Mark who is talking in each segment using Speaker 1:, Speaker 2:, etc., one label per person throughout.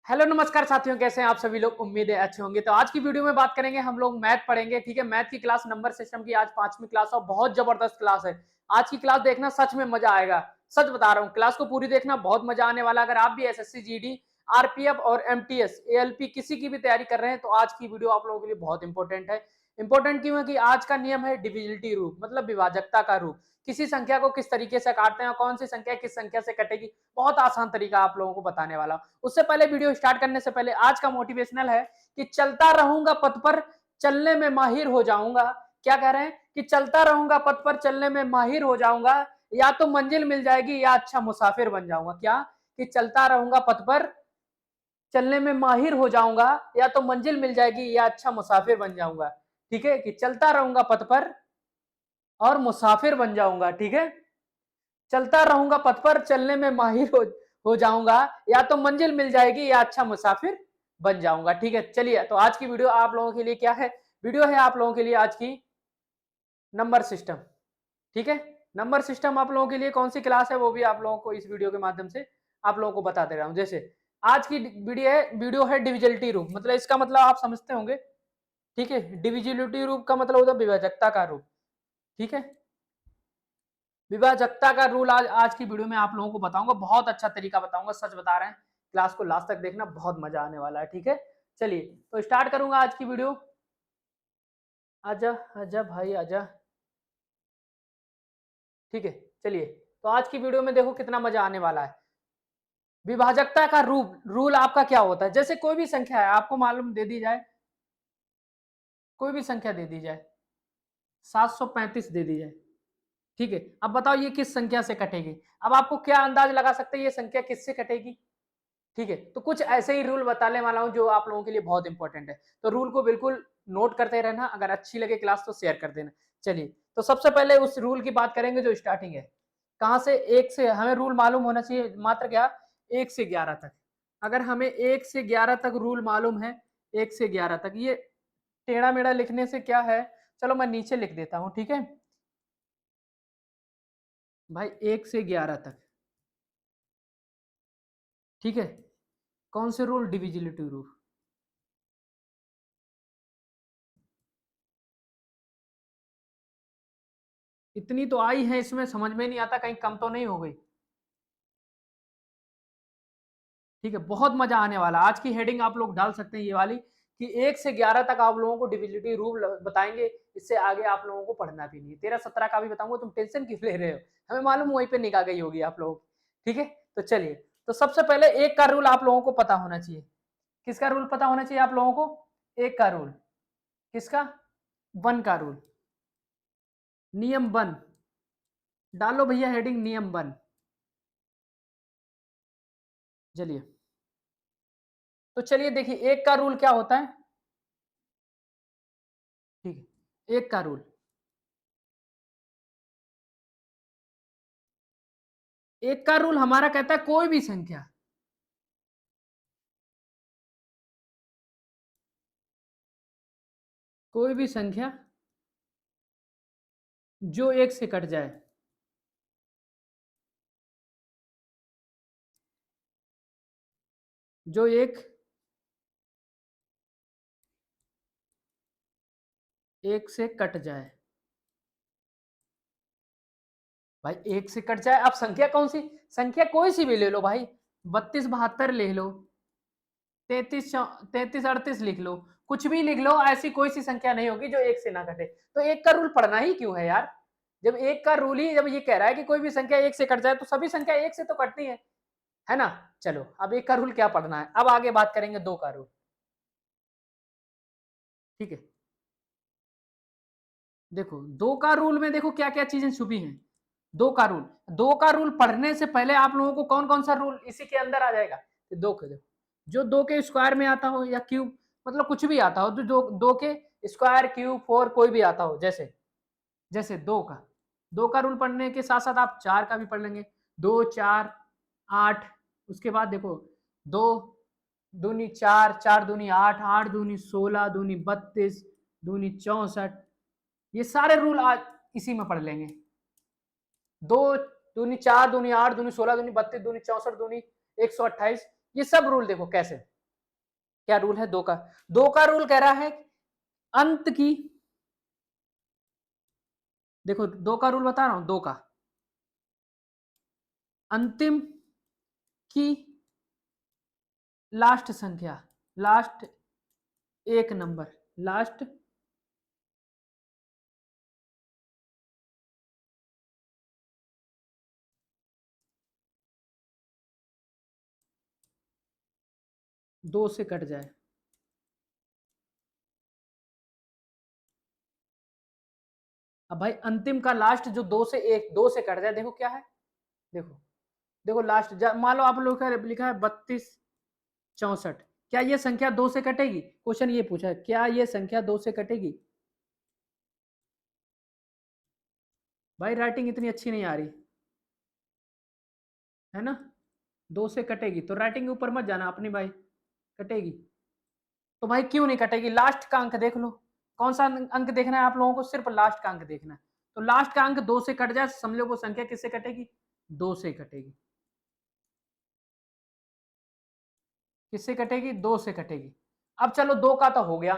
Speaker 1: Hello नमस्कार साथियों, कैसे हैं आप सभी लोग। उम्मीद है अच्छे होंगे। तो आज की वीडियो में बात करेंगे, हम लोग मैथ पढ़ेंगे। ठीक है, मैथ की क्लास नंबर सिस्टम की आज 5वीं क्लास और बहुत जबरदस्त क्लास है। आज की क्लास देखना, सच में मजा आएगा। सच बता रहा हूँ, क्लास को पूरी देखना, बहुत मजा आने वाला। अगर आप भी एसएससी जीडी आरपीएफ और एमटीएस एएलपी किसी की भी तैयारी कर रहे हैं तो आज की वीडियो आप लोगों के लिए बहुत इंपॉर्टेंट है। इंपॉर्टेंट क्यों है कि आज का नियम है डिविजिलिटी रूप, मतलब विभाजकता का रूप। किसी संख्या को किस तरीके से काटते हैं और कौन सी संख्या किस संख्या से कटेगी, बहुत आसान तरीका आप लोगों को बताने वाला हूं। उससे पहले, वीडियो स्टार्ट करने से पहले, आज का मोटिवेशनल है कि चलता रहूंगा पथ पर, चलने में माहिर हो जाऊंगा। क्या कह रहे हैं कि चलता रहूंगा पथ पर, चलने में माहिर हो जाऊंगा। या तो मंजिल मिल जाएगी या अच्छा मुसाफिर बन जाऊंगा। क्या कि चलता रहूंगा पथ पर, चलने में माहिर हो जाऊंगा, या तो मंजिल मिल जाएगी या अच्छा मुसाफिर बन जाऊंगा। ठीक है, कि चलता रहूंगा पथ पर और मुसाफिर बन जाऊंगा। ठीक है, चलता रहूंगा पथ पर, चलने में माहिर हो जाऊंगा, या तो मंजिल मिल जाएगी या अच्छा मुसाफिर बन जाऊंगा। ठीक है, चलिए। तो आज की वीडियो आप लोगों के लिए क्या है, वीडियो है आप लोगों के लिए आज की नंबर सिस्टम। ठीक है, नंबर सिस्टम आप लोगों के लिए कौन सी क्लास है वो भी आप लोगों को इस वीडियो के माध्यम से आप लोगों को बता दे रहा हूं। जैसे आज की वीडियो है डिविजिलिटी रूप, मतलब इसका मतलब आप समझते होंगे। ठीक है, डिविजिलिटी रूप का मतलब होता है विभाजकता का रूप। ठीक है, विभाजकता का रूल आज आज की वीडियो में आप लोगों को बताऊंगा। बहुत अच्छा तरीका बताऊंगा, सच बता रहे हैं। क्लास को लास्ट तक देखना, बहुत मजा आने वाला है। ठीक है, चलिए तो स्टार्ट करूंगा आज की वीडियो। आजा आजा भाई आजा। ठीक है, चलिए। तो आज की वीडियो में देखो कितना मजा आने वाला है। विभाजकता का रूल आपका क्या होता है। जैसे कोई भी संख्या है, आपको मालूम दे दी जाए, कोई भी संख्या दे दी जाए, 735 दे दी जाए। ठीक है, अब बताओ ये किस संख्या से कटेगी। अब आपको क्या अंदाज लगा सकते हैं ये संख्या किससे कटेगी। ठीक है, तो कुछ ऐसे ही रूल बताने वाला हूं जो आप लोगों के लिए बहुत इंपॉर्टेंट है। तो रूल को बिल्कुल नोट करते रहना, अगर अच्छी लगे क्लास तो शेयर कर देना। चलिए, तो सबसे पहले उस रूल की बात करेंगे जो स्टार्टिंग है। कहां से, एक से। हमें रूल मालूम होना चाहिए मात्र क्या, 1 से 11 तक। अगर हमें 1 से 11 तक रूल मालूम है, 1 से 11 तक, ये टेढ़ा मेढ़ा लिखने से क्या है, चलो मैं नीचे लिख देता हूं। ठीक है भाई, 1 से 11 तक। ठीक है, कौन से रूल, डिविजिलिटी रूल। इतनी तो आई है, इसमें समझ में नहीं आता कहीं कम तो नहीं हो गई। ठीक है, बहुत मजा आने वाला। आज की हेडिंग आप लोग डाल सकते हैं ये वाली, कि 1 से 11 तक आप लोगों को डिविजिलिटी रूल बताएंगे। इससे आगे आप लोगों को पढ़ना भी नहीं है। 13 17 का भी बताऊंगा, तुम टेंशन क्यों ले रहे हो, हमें मालूम वहीं पे निकाह गई होगी आप लोगों की। ठीक है, तो चलिए। तो सबसे पहले एक का रूल आप लोगों को पता होना चाहिए। किसका रूल पता होना चाहिए आप लोगों को, एक का रूल। किसका, 1 का रूल। नियम 1 डालो भैया, हेडिंग नियम 1। चलिए, तो चलिए देखिए, एक का रूल क्या होता है। ठीक है, एक का रूल, एक का रूल हमारा कहता है कोई भी संख्या, कोई भी संख्या जो 1 से कट जाए, जो 1 से कट जाए। भाई 1 से कट जाए, आप संख्या कौन सी, संख्या कोई सी भी ले लो भाई। 32 72 ले लो, 33 38 लिख लो, कुछ भी लिख लो। ऐसी कोई सी संख्या नहीं होगी जो 1 से ना कटे। तो एक का रूल पढ़ना ही क्यों है यार। जब एक का रूल ही जब ये कह रहा है कि कोई भी संख्या 1 से कट जाए, तो सभी संख्या 1 से तो कटनी है ना। चलो, अब एक का रूल क्या पढ़ना है, अब आगे बात करेंगे 2 का रूल। ठीक है, देखो 2 का रूल में देखो क्या क्या चीजें छुपी हैं। 2 का रूल, 2 का रूल पढ़ने से पहले आप लोगों को कौन कौन सा रूल इसी के अंदर आ जाएगा। दो के देखो, जो 2 के स्क्वायर में आता हो या क्यूब, मतलब कुछ भी आता हो, तो दो के स्क्वायर क्यूब फोर कोई भी आता हो। जैसे जैसे 2 का रूल पढ़ने के साथ साथ आप 4 का भी पढ़ लेंगे। 2 4 8, उसके बाद देखो, 2 दूनी 4, 4 दूनी 8, 8 दूनी 16, दूनी 32, दूनी 64, ये सारे रूल आज इसी में पढ़ लेंगे। 2 दूनी 4, दूनी 8, दूनी 16, दूनी 32, दूनी 64, दूनी 128, ये सब रूल देखो कैसे। क्या रूल है? दो का रूल कह रहा है अंत की, देखो दो का रूल बता रहा हूं, दो का अंतिम की लास्ट संख्या, लास्ट एक नंबर, लास्ट दो से कट जाए। अब भाई अंतिम का लास्ट जो दो से कट जाए, देखो क्या है, देखो देखो लास्ट, मान लो आप लोग का लिखा है 3264, क्या ये संख्या दो से कटेगी? क्वेश्चन ये पूछा है, क्या ये संख्या दो से कटेगी? भाई राइटिंग इतनी अच्छी नहीं आ रही है ना, दो से कटेगी तो राइटिंग के ऊपर मत जाना अपनी भाई, कटेगी तो भाई क्यों नहीं कटेगी? लास्ट का अंक देख लो, कौन सा अंक देखना है आप लोगों को? सिर्फ लास्ट का अंक देखना है, तो लास्ट का अंक दो से कट जाए, समझ लो वो संख्या किससे कटेगी? दो से कटेगी। किससे कटेगी? दो से कटेगी। अब चलो दो का तो हो गया,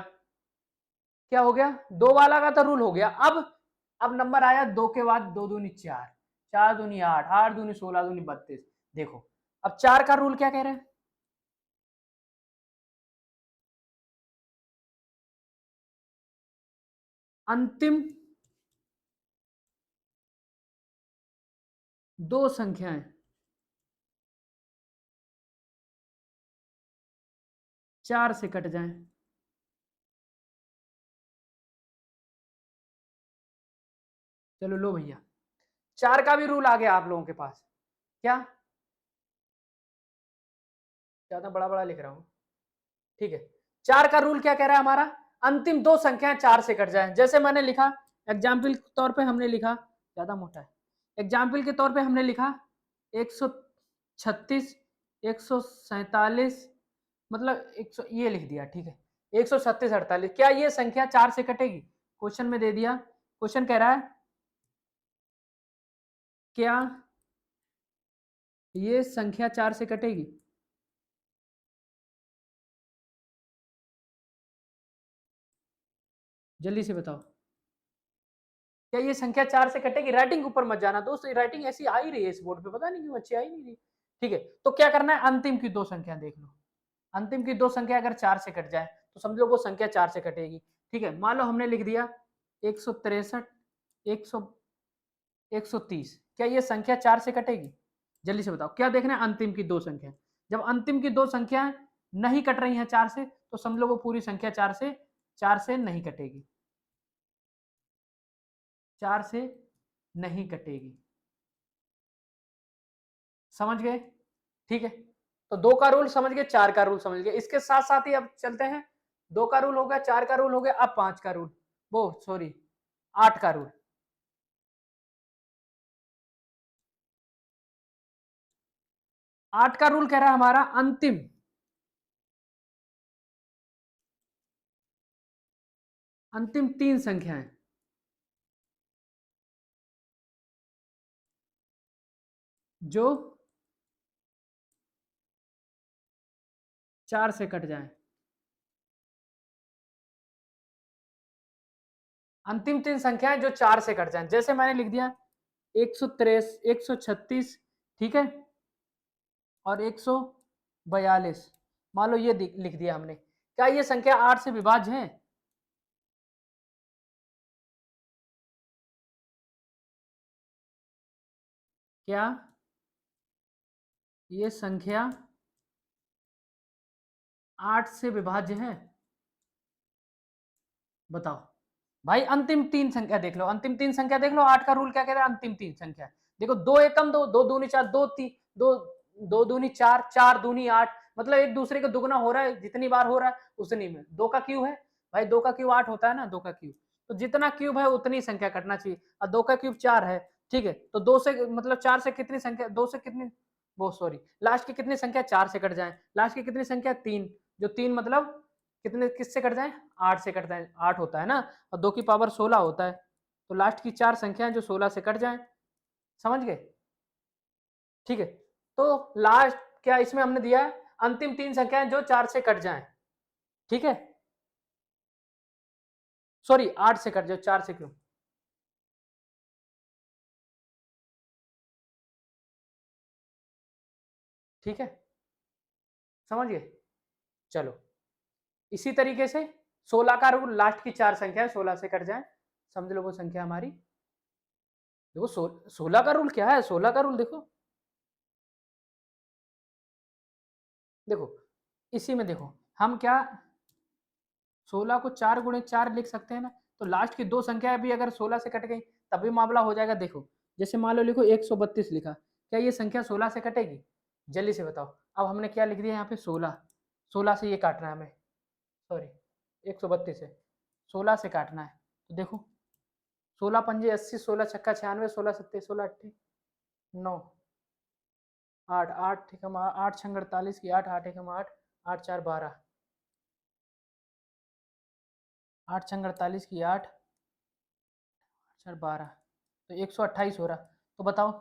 Speaker 1: क्या हो गया? दो वाला का तो रूल हो गया। अब नंबर आया दो के बाद, दो दूनी चार, चार दूनी आठ, आठ दूनी 16, दूनी 32। देखो अब चार का रूल क्या कह रहे हैं? अंतिम दो संख्याएं चार से कट जाएं। चलो लो भैया, चार का भी रूल आ गया आप लोगों के पास। क्या? ज्यादा बड़ा बड़ा लिख रहा हूं, ठीक है। चार का रूल क्या कह रहा है हमारा? अंतिम दो संख्याएं चार से कट जाए। जैसे मैंने लिखा एग्जाम्पल के तौर पे, हमने लिखा, ज्यादा मोटा है, एग्जाम्पल के तौर पे हमने लिखा 136, 147, मतलब 100, ये लिख दिया, ठीक है, 136 48, क्या ये संख्या चार से कटेगी? क्वेश्चन में दे दिया, क्वेश्चन कह रहा है क्या ये संख्या चार से कटेगी? जल्दी से बताओ, क्या ये संख्या चार से कटेगी? राइटिंग ऊपर मत जाना दोस्त, राइटिंग ऐसी आ ही रही है इस बोर्ड पे, पता नहीं क्यों अच्छी आ ही नहीं रही। ठीक है, तो क्या करना है, अंतिम की दो संख्या देख लो, अंतिम की दो संख्या अगर चार से कट जाए तो समझ लो वो संख्या चार से कटेगी। ठीक है, मान लो हमने लिख दिया 163, 100, 130, क्या ये संख्या चार से कटेगी? जल्दी से बताओ, क्या देखना है? अंतिम की दो संख्या, जब अंतिम की दो संख्या नहीं कट रही हैं चार से, तो समझ लो वो पूरी संख्या चार से नहीं कटेगी, चार से नहीं कटेगी। समझ गए? ठीक है, तो दो का रूल समझ गए, चार का रूल समझ गए, इसके साथ साथ ही अब चलते हैं, दो का रूल हो गया, चार का रूल हो गया, अब पांच का रूल, वो सॉरी, आठ का रूल। आठ का रूल कह रहा है हमारा अंतिम तीन संख्याएं जो चार से कट जाए, अंतिम तीन संख्याएं जो चार से कट जाए, जैसे मैंने लिख दिया 163, 136, ठीक है, और 142, मान लो ये लिख दिया हमने, क्या ये संख्या आठ से विभाज्य है? क्या ये संख्या आठ से विभाज्य है? बताओ भाई, अंतिम तीन संख्या देख लो, अंतिम तीन संख्या देख लो, आठ का रूल क्या कह रहा है? अंतिम तीन संख्या देखो, दो एकम दो, दो दूनी चार, दो दो दूनी चार, चार दूनी आठ, मतलब एक दूसरे का दुगना हो रहा है, जितनी बार हो रहा है उतनी में। दो का क्यू है भाई, दो का क्यू आठ होता है ना, दो का क्यू, तो जितना क्यूब है उतनी संख्या कटना चाहिए, और दो का क्यूब चार है, ठीक है, तो दो से मतलब चार से कितनी संख्या, दो से कितनी, वो सॉरी, लास्ट की कितनी संख्या चार से कट जाए, लास्ट की कितनी संख्या तीन, जो तीन मतलब कितने, किससे कट जाए? आठ से कट जाए, आठ होता है ना, और दो की पावर 16 होता है, तो लास्ट की चार संख्याएं जो 16 से कट जाए। समझ गए? ठीक है, तो लास्ट क्या इसमें हमने दिया है? अंतिम तीन संख्याएं जो चार से कट जाएं, ठीक है, सॉरी 8 से कट जाओ, 4 से क्यों? ठीक है, समझ गए? चलो, इसी तरीके से 16 का रूल, लास्ट की 4 संख्या है 16 से कट जाए, समझ लो वो संख्या हमारी। देखो 16 का रूल क्या है, 16 का रूल देखो, देखो इसी में देखो हम क्या 16 को 4 गुणे 4 लिख सकते हैं ना, तो लास्ट की दो संख्या भी अगर 16 से कट गई तभी मामला हो जाएगा। देखो जैसे मान लो लिखो 132 लिखा, क्या ये संख्या 16 से कटेगी? जल्दी से बताओ। अब हमने क्या लिख दिया यहाँ पे 16, 16 से ये काटना है हमें, सॉरी 132 है, 16 से काटना है, तो देखो 16 पंजे 80, 16 छक्का 96, 16 सत्ते 16 अट्ठे 9, 8 8 एकम 8 छंग 48 की 8 8 एकम 8, 8 4 12, 8 छंग 48 की 8 4 12, तो 128 हो रहा। तो बताओ,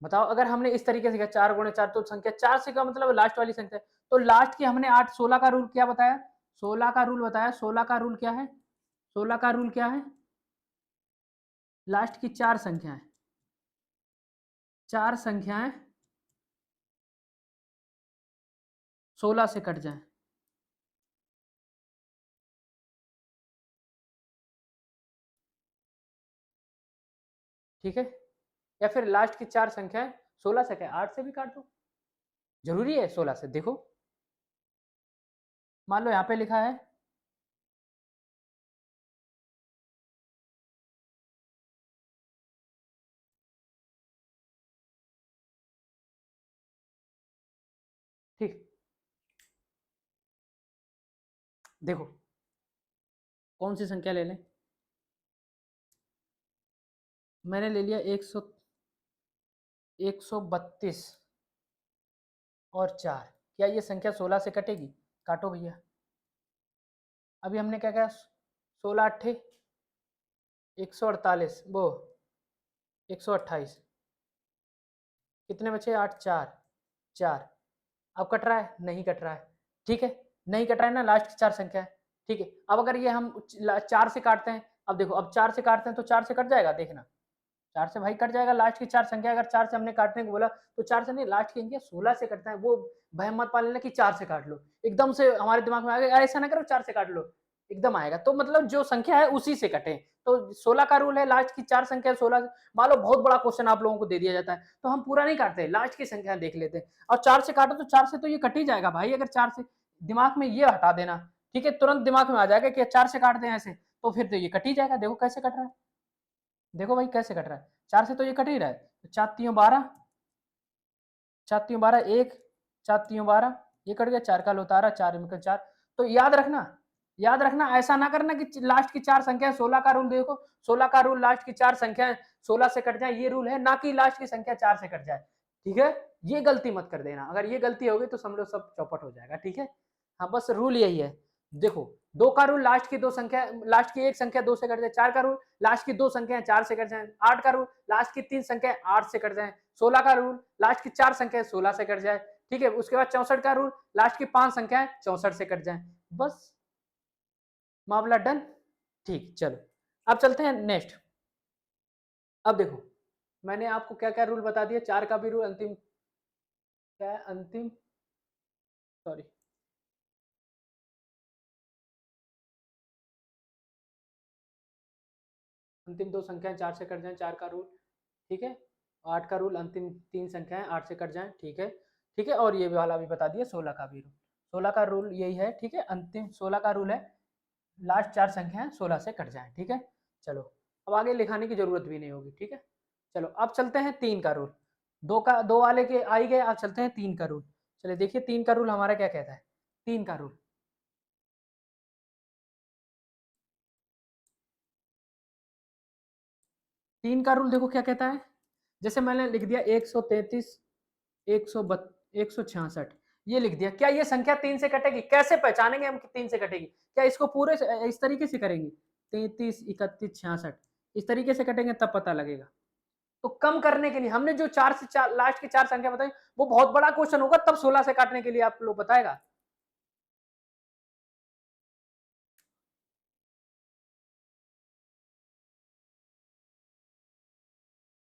Speaker 1: बताओ अगर हमने इस तरीके से किया 4 गुणे 4, तो संख्या 4 से का मतलब लास्ट वाली संख्या, तो लास्ट की हमने 8 16 का रूल क्या बताया, 16 का रूल बताया, 16 का रूल क्या है, 16 का रूल क्या है, लास्ट की 4 संख्याएं, 4 संख्याएं 16 से कट जाएं, ठीक है, या फिर लास्ट की 4 संख्याएं 16 से क्या 8 से भी काट दो, जरूरी है 16 से। देखो मान लो यहाँ पे लिखा है ठीक, देखो कौन सी संख्या ले लें, मैंने ले लिया 132 और 4, क्या ये संख्या 16 से कटेगी? काटो भैया। अभी हमने क्या किया 16 अट्ठे 148 वो 128, कितने बचे 8 4 4, अब कट रहा है? नहीं कट रहा है, ठीक है, नहीं कट रहा है ना, लास्ट की 4 संख्या है, ठीक है। अब अगर ये हम 4 से काटते हैं, अब देखो अब 4 से काटते हैं तो 4 से कट जाएगा, देखना 4 से भाई कट जाएगा, लास्ट की 4 संख्या, अगर 4 से हमने काटने को बोला तो 4 से नहीं, लास्ट की संख्या 16 से कटता है। वो भय मत पाल लेना कि 4 से काट लो, एकदम से हमारे दिमाग में आ गया ऐसा ना करो 4 से काट लो, एकदम आएगा तो मतलब जो संख्या है उसी से कटे। तो 16 का रूल है, लास्ट की 4 संख्या 16 से, मान लो बहुत बड़ा क्वेश्चन आप लोगों को दे दिया जाता है तो हम पूरा नहीं काटते, लास्ट की संख्या देख लेते हैं, और 4 से काटो तो 4 से तो ये कट ही जाएगा भाई, अगर 4 से, दिमाग में ये हटा देना, ठीक है, तुरंत दिमाग में आ जाएगा कि 4 से काट दें ऐसे, तो फिर तो ये कट ही जाएगा। देखो कैसे कट रहा है, देखो भाई कैसे कट रहा है, 4 से तो ये कट ही रहा है, तो 4 तीन 12, 4 तीन 12 1, 4 तीन 12, ये कट गया, 4 का उतारा 4 में 4, तो याद रखना, याद रखना, ऐसा ना करना कि लास्ट की 4 संख्या 16 का रूल देखो, 16 का रूल लास्ट की 4 संख्या 16 से कट जाए, ये रूल है, ना कि लास्ट की संख्या 4 से कट जाए, ठीक है, ये गलती मत कर देना, अगर ये गलती होगी तो समझो सब चौपट हो जाएगा, ठीक है। हाँ बस रूल यही है। देखो 2 का रूल लास्ट की 2 संख्या, लास्ट की एक संख्या 2 से कट जाए, 4 का रूल लास्ट की 2 संख्या 4 से कट जाए, 8 का रूल लास्ट की 3 संख्या 8 से कट जाए, 16 का रूल लास्ट की 4 संख्या 16 से कट जाए, ठीक है, उसके बाद 64 का रूल लास्ट की 5 संख्याएं 64 से कट जाए, बस मामला डन। ठीक, चलो अब चलते हैं नेक्स्ट। अब देखो मैंने आपको क्या क्या रूल बता दिया, 4 का भी रूल अंतिम, क्या है अंतिम, सॉरी अंतिम 2 संख्याएं 4 से कट जाएं, 4 का रूल, ठीक है, 8 का रूल अंतिम 3 संख्याएं 8 से कट जाएं, ठीक है, ठीक है, और ये वाला भी बता दिया 16 का भी रूल, 16 का रूल यही है, ठीक है, अंतिम 16 का रूल है, लास्ट 4 संख्याएं 16 से कट जाएं, ठीक है। चलो अब आगे लिखाने की जरूरत भी नहीं होगी, ठीक है। चलो अब चलते हैं 3 का रूल, 2 का 2 वाले के आ ही गए, अब चलते हैं 3 का रूल। चलिए देखिए 3 का रूल हमारा क्या कहता है, 3 का रूल, 3 का रूल देखो क्या कहता है, जैसे मैंने लिख दिया 133 166, ये लिख दिया, क्या ये संख्या 3 से कटेगी? कैसे पहचानेंगे हम कि 3 से कटेगी? क्या इसको पूरे इस तरीके से करेंगे 33 31 66, इस तरीके से कटेंगे तब पता लगेगा। तो कम करने के लिए हमने जो 4 से 4 लास्ट की 4 संख्या बताई, वो बहुत बड़ा क्वेश्चन होगा, तब 16 से काटने के लिए आप लोग बताएगा,